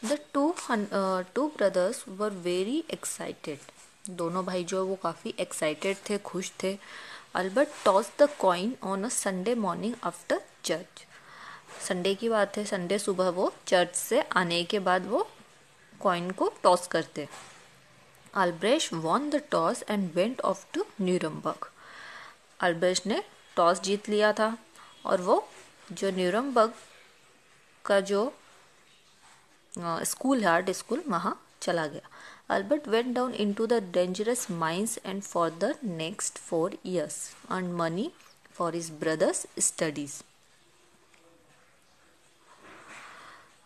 The two brothers were very excited. दोनों भाई जो है वो काफ़ी एक्साइटेड थे, खुश थे. Albert toss the coin on a Sunday morning after church. Sunday की बात है, संडे सुबह वो चर्च से आने के बाद वो कॉइन को टॉस करते. Albrecht won the toss and went off to Nuremberg. Albrecht ने टॉस जीत लिया था और वो जो न्यूरमबर्ग का जो स्कूल है, आर्ट स्कूल, वहाँ चला गया. Albert went down into the dangerous mines and for the next 4 years earn money for his brothers studies.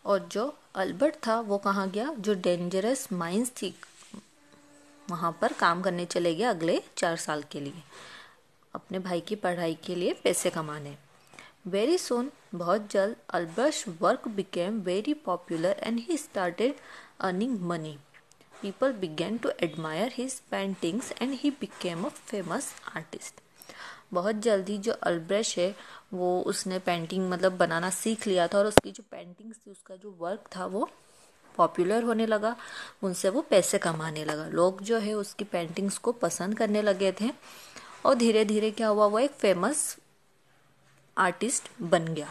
और जो अल्बर्ट था वो कहाँ गया, जो डेंजरस माइंस थी वहाँ पर काम करने चले गया अगले 4 साल के लिए, अपने भाई की पढ़ाई के लिए पैसे कमाने. वेरी सुन, बहुत जल्द, Albert's work became very popular and he started earning money. People began to admire his paintings and he became a famous artist. बहुत जल्दी जो अल्ब्रेcht है वो उसने पेंटिंग मतलब बनाना सीख लिया था और उसकी जो पेंटिंग्स थी, उसका जो वर्क था वो पॉपुलर होने लगा. उनसे वो पैसे कमाने लगा. लोग जो है उसकी पेंटिंग्स को पसंद करने लगे थे और धीरे धीरे क्या हुआ, वो एक फेमस आर्टिस्ट बन गया.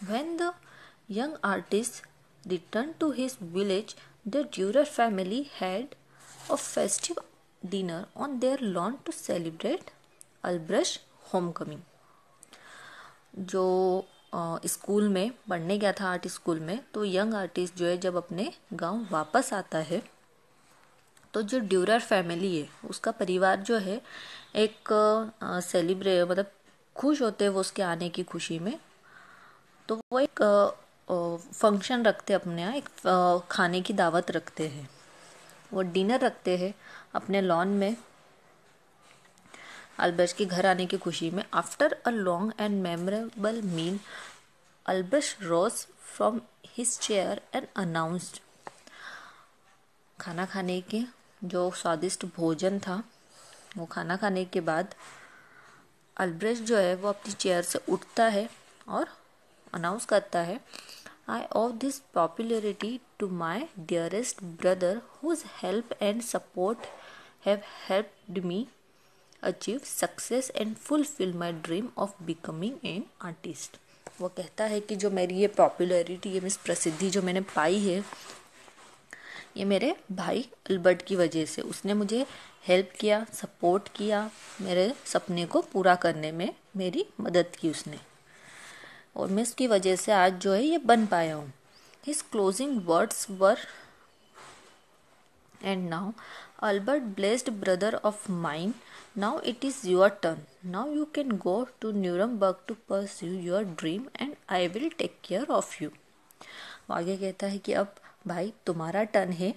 When the young artist returned to his village, the Dürer family had a festive dinner on their lawn to celebrate Albrecht's homecoming. जो स्कूल में पढ़ने गया था, आर्ट स्कूल में, तो यंग आर्टिस्ट जो है जब अपने गांव वापस आता है तो जो ड्यूरर फैमिली है उसका परिवार जो है एक सेलिब्रेट मतलब खुश होते हैं वो उसके आने की खुशी में. तो वो एक फंक्शन रखते हैं अपने यहाँ, एक खाने की दावत रखते हैं, वो डिनर रखते हैं अपने लॉन में अल्ब्रेcht के घर आने की खुशी में. After a long and memorable meal, Albrecht rose from his chair and announced. खाना खाने के जो स्वादिष्ट भोजन था, वो खाना खाने के बाद अल्ब्रेcht जो है वो अपनी चेयर से उठता है और अनाउंस करता है, I owe this popularity to my dearest brother whose help and support have helped me achieve success and fulfill my dream of becoming an artist. वो कहता है कि जो मेरी ये पॉपुलैरिटी, ये प्रसिद्धि जो मैंने पाई है, ये मेरे भाई अल्बर्ट की वजह से. उसने मुझे हेल्प किया, सपोर्ट किया, मेरे सपने को पूरा करने में मेरी मदद की उसने, और मैं इसकी वजह से आज जो है ये बन पाया हूँ. His closing words were, and now, Albert, blessed brother of mine, now it is your turn. Now you can go to Nuremberg to pursue your dream and I will take care of you. आगे कहता है कि अब भाई तुम्हारा turn है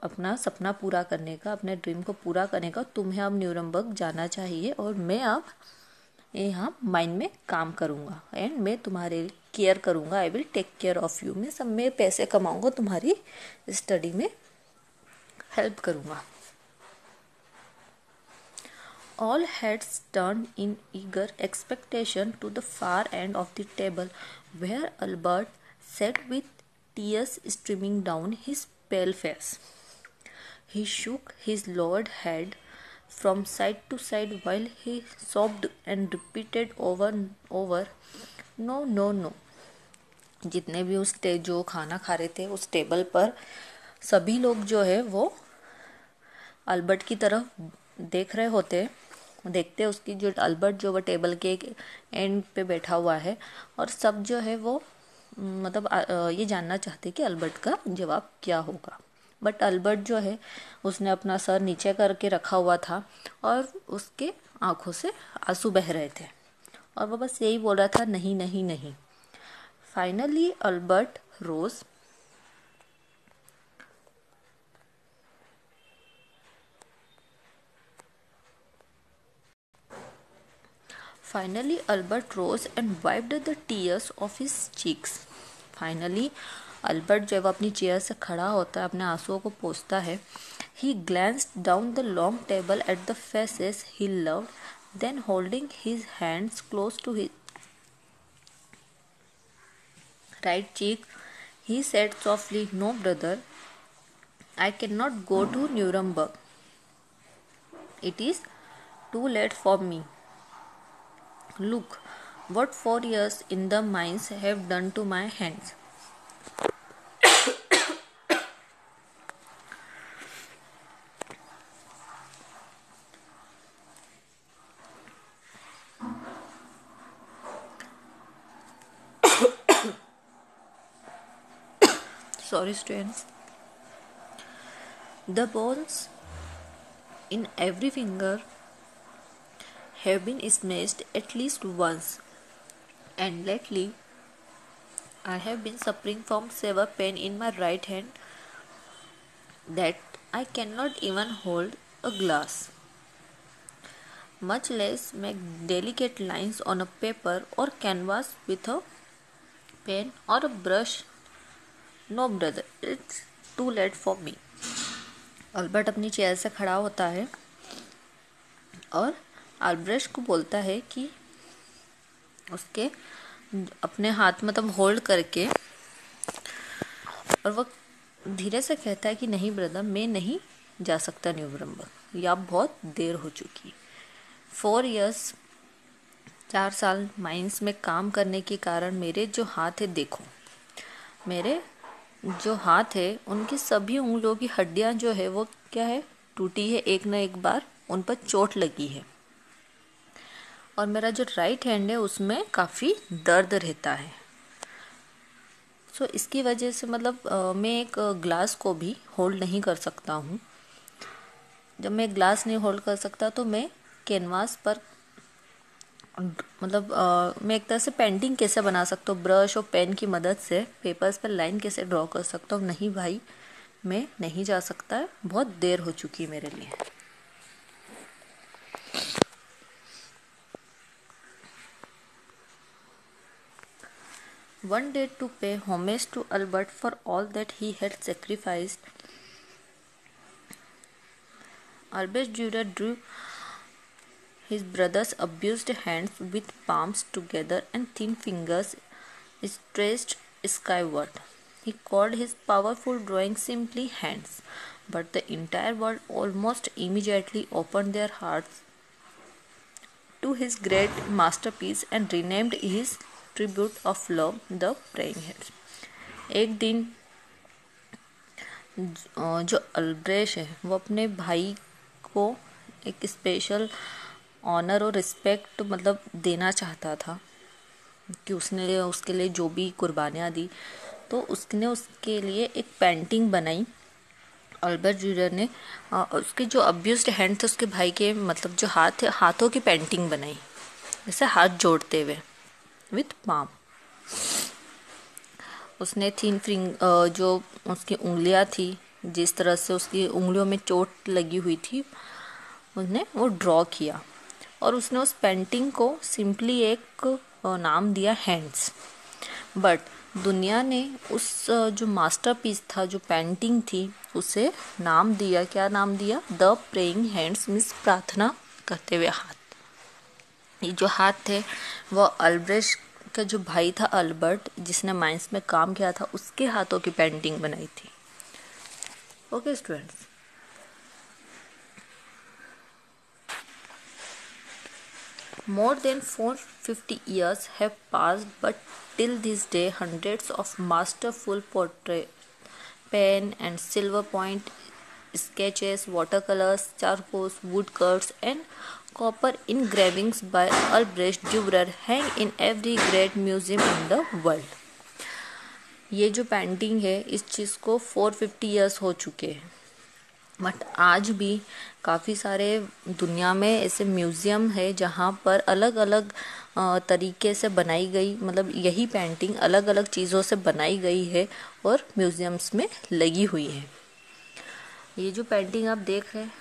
अपना सपना पूरा करने का, अपने ड्रीम को पूरा करने का. तुम्हें अब न्यूरमबर्ग जाना चाहिए और मैं अब यहाँ माइंड में काम करूँगा एंड मैं तुम्हारे केयर करूँगा. I will take care of you. मैं सब में पैसे कमाऊँगा, तुम्हारी स्टडी में हेल्प करूँगा. All heads turned in eager expectation to the far end of the table, where Albert sat with tears streaming down his pale face. He shook his lowered head from side to side while he sobbed and repeated over and over, "No, no, no." जितने भी उस जो खाना खा रहे थे उस table पर, सभी लोग जो है वो अल्बर्ट की तरफ देख रहे होते, देखते उसकी जो अल्बर्ट जो वो टेबल के एक एंड पे बैठा हुआ है, और सब जो है वो मतलब ये जानना चाहते कि अल्बर्ट का जवाब क्या होगा. बट अल्बर्ट जो है उसने अपना सर नीचे करके रखा हुआ था और उसके आंखों से आंसू बह रहे थे और वो बस यही बोल रहा था, नहीं नहीं नहीं. Finally Albert rose. Finally, Albert rose and wiped the tears off his cheeks. Finally, Albert जब वो अपनी चेयर से खड़ा होता है, अपने आंसुओं को पोंछता है. He glanced down the long table at the faces he loved, then holding his hands close to his right cheek, he said softly, "No, brother, I cannot go to Nuremberg. It is too late for me. Look what 4 years in the mines have done to my hands." Sorry, students. The bones in every finger have been smashed at least once, and lately I have been suffering from severe pain in my right hand that I cannot even hold a glass, much less make delicate lines on a paper or canvas with a pen or a brush. No, brother, it's too late for me. Albert अपनी chair से खड़ा होता है और अल्ब्रेcht को बोलता है कि उसके अपने हाथ मतलब होल्ड करके, और वो धीरे से कहता है कि नहीं ब्रदर, मैं नहीं जा सकता न्यूरम्बर्ग, या बहुत देर हो चुकी। 4 years 4 साल माइंस में काम करने के कारण मेरे जो हाथ है, देखो मेरे जो हाथ है उनकी सभी उंगलियों की हड्डियां जो है वो क्या है, टूटी है, एक न एक बार उन पर चोट लगी है, और मेरा जो राइट हैंड है उसमें काफ़ी दर्द रहता है। सो इसकी वजह से मतलब मैं एक ग्लास को भी होल्ड नहीं कर सकता हूँ। जब मैं ग्लास नहीं होल्ड कर सकता तो मैं कैनवास पर मतलब मैं एक तरह से पेंटिंग कैसे बना सकता हूँ, ब्रश और पेन की मदद से पेपर्स पर लाइन कैसे ड्रॉ कर सकता हूँ। नहीं भाई, मैं नहीं जा सकता है, बहुत देर हो चुकी है मेरे लिए। One day, to pay homage to Albert for all that he had sacrificed, Albert Dürer drew his brother's abused hands with palms together and thin fingers stretched skyward. He called his powerful drawing simply hands, but the entire world almost immediately opened their hearts to his great masterpiece and renamed his tribute of love the praying hands. एक दिन जो अल्ब्रेश है वो अपने भाई को एक special honour और रिस्पेक्ट मतलब देना चाहता था कि उसने उसके लिए जो भी कुर्बानियाँ दी, तो उसने उसके लिए एक पेंटिंग बनाई। अल्बर्ट ड्यूरर ने उसके जो अब्यूज्ड हैंड थे उसके भाई के मतलब जो हाथ थे, हाथों की पेंटिंग बनाई, जैसे हाथ जोड़ते हुए विथ पाम। उसने थिन जो उसकी उंगलियां थी, जिस तरह से उसकी उंगलियों में चोट लगी हुई थी, उसने वो ड्रॉ किया और उसने उस पेंटिंग को सिंपली एक नाम दिया हैंड्स। बट दुनिया ने उस जो मास्टरपीस था, जो पेंटिंग थी, उसे नाम दिया, क्या नाम दिया? द प्रेइंग हैंड्स, मीन्स प्रार्थना करते हुए हाथ। ये जो हाथ थे वो अल्ब्रेcht का जो भाई था अल्बर्ट, जिसने माइंस में काम किया था, उसके हाथों की पेंटिंग बनाई थी। Okay students, more than 450 years have passed, but till this day hundreds of masterful portrait, pen and silver point sketches, watercolors, charcoals, woodcuts and copper engravings by Albrecht Dürer hang in every great museum in the world. ये जो painting है, इस चीज़ को 450 years हो चुके हैं, but आज भी काफ़ी सारे दुनिया में ऐसे म्यूज़ियम है जहाँ पर अलग अलग तरीके से बनाई गई, मतलब यही पेंटिंग अलग अलग चीज़ों से बनाई गई है और म्यूज़ियम्स में लगी हुई है। ये जो पेंटिंग आप देख रहे हैं,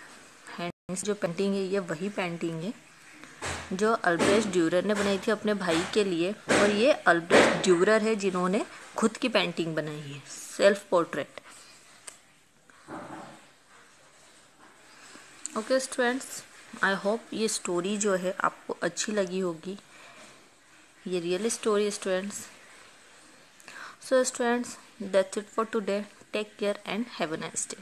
हैंड्स जो पेंटिंग है, ये वही पेंटिंग है जो अल्ब्रेcht ड्यूरर ने बनाई थी अपने भाई के लिए, और ये अल्ब्रेcht ड्यूरर है जिन्होंने खुद की पेंटिंग बनाई है, self portrait. Okay students, I hope ये स्टोरी जो है आपको अच्छी लगी होगी। ये real story students. So students, that's it for today. Take care and have a nice day.